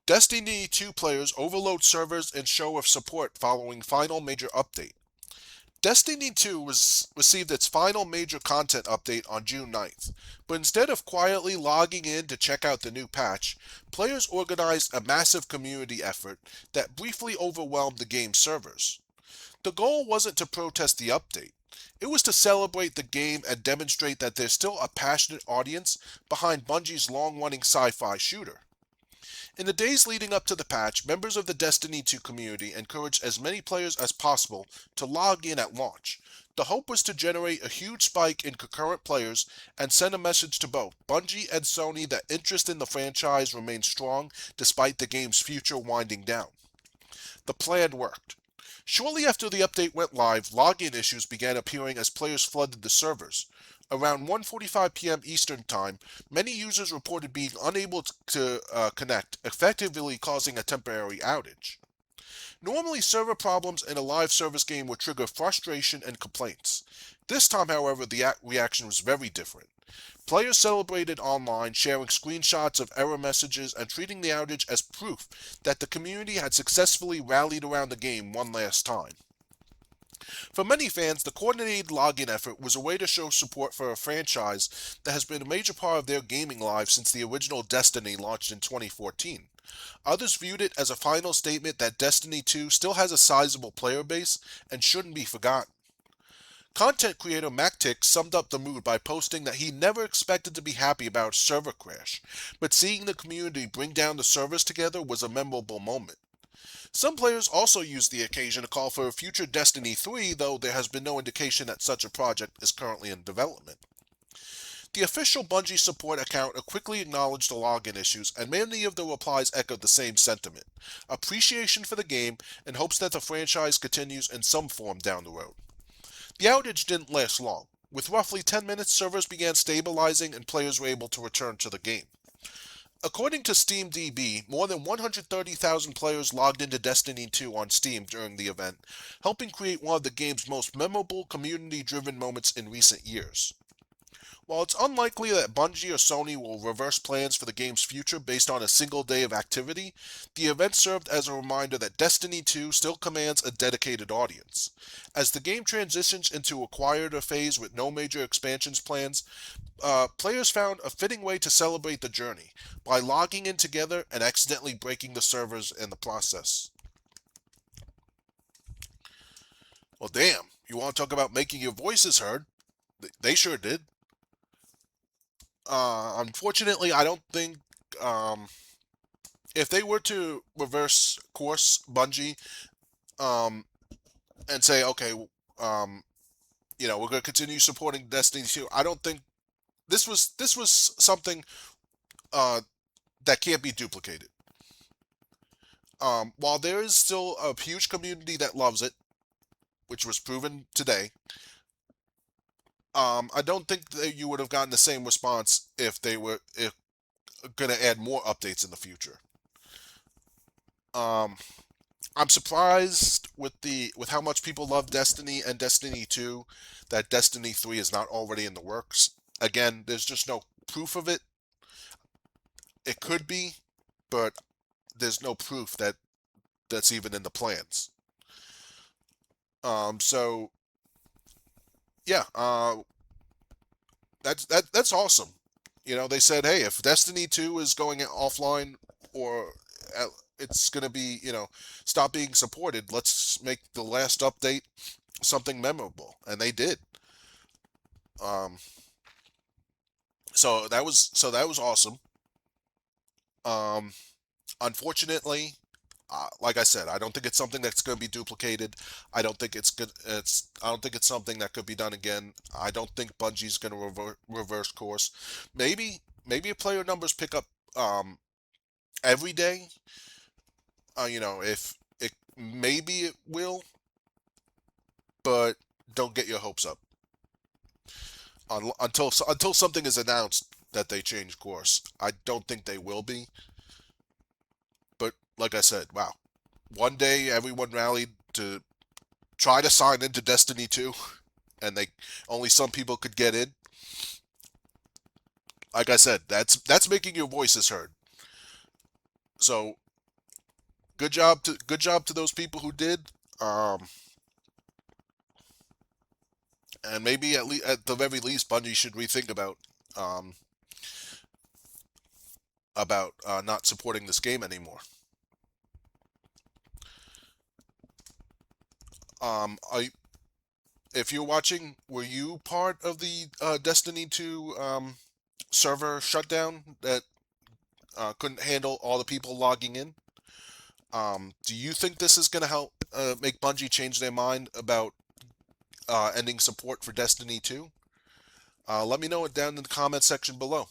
Destiny 2 players overload servers in show of support following final major update. Destiny 2 received its final major content update on June 9th, but instead of quietly logging in to check out the new patch, players organized a massive community effort that briefly overwhelmed the game's servers. The goal wasn't to protest the update. It was to celebrate the game and demonstrate that there's still a passionate audience behind Bungie's long-running sci-fi shooter. In the days leading up to the patch, members of the Destiny 2 community encouraged as many players as possible to log in at launch. The hope was to generate a huge spike in concurrent players and send a message to both Bungie and Sony that interest in the franchise remained strong despite the game's future winding down. The plan worked. Shortly after the update went live, login issues began appearing as players flooded the servers. Around 1:45 p.m. Eastern Time, many users reported being unable to connect, effectively causing a temporary outage. Normally, server problems in a live service game would trigger frustration and complaints. This time, however, the reaction was very different. Players celebrated online, sharing screenshots of error messages and treating the outage as proof that the community had successfully rallied around the game one last time. For many fans, the coordinated login effort was a way to show support for a franchise that has been a major part of their gaming lives since the original Destiny launched in 2014. Others viewed it as a final statement that Destiny 2 still has a sizable player base and shouldn't be forgotten. Content creator MacTick summed up the mood by posting that he never expected to be happy about a server crash, but seeing the community bring down the servers together was a memorable moment. Some players also used the occasion to call for a future Destiny 3, though there has been no indication that such a project is currently in development. The official Bungie support account quickly acknowledged the login issues, and many of the replies echoed the same sentiment: appreciation for the game and hopes that the franchise continues in some form down the road. The outage didn't last long. With roughly 10 minutes, servers began stabilizing and players were able to return to the game. According to SteamDB, more than 130,000 players logged into Destiny 2 on Steam during the event, helping create one of the game's most memorable community-driven moments in recent years. While it's unlikely that Bungie or Sony will reverse plans for the game's future based on a single day of activity, the event served as a reminder that Destiny 2 still commands a dedicated audience. As the game transitions into a quieter phase with no major expansions plans, players found a fitting way to celebrate the journey by logging in together and accidentally breaking the servers in the process. Well, damn, you want to talk about making your voices heard? They sure did. Unfortunately, I don't think um, if they were to reverse course Bungie um, and say, okay, um, we're going to continue supporting Destiny 2. I don't think this was something uh, that can't be duplicated. While there is still a huge community that loves it, which was proven today, I don't think that you would have gotten the same response if they were going to add more updates in the future. Um, I'm surprised with how much people love Destiny and Destiny 2 that Destiny 3 is not already in the works. Again, there's just no proof of it. It could be, but there's no proof that that's even in the plans. So yeah, that's awesome. They said, hey, if Destiny 2 is going offline or it's going to be, stop being supported, let's make the last update something memorable, and they did. Um, so that was awesome. Um, Unfortunately, like I said, I don't think it's something that's going to be duplicated. I don't think it's good. I don't think it's something that could be done again. I don't think Bungie's going to reverse course. Maybe if player numbers pick up every day, if it maybe it will, but don't get your hopes up until something is announced that they change course. I don't think they will be. But like I said, wow, one day everyone rallied to try to sign into Destiny 2, and they only some people could get in. Like I said, that's making your voices heard. So good job to those people who did. Um, and maybe at the very least, Bungie should rethink um, about not supporting this game anymore. I If you're watching, were you part of the Destiny 2 server shutdown that couldn't handle all the people logging in? Do you think this is going to help make Bungie change their mind about ending support for Destiny 2? Let me know it down in the comment section below.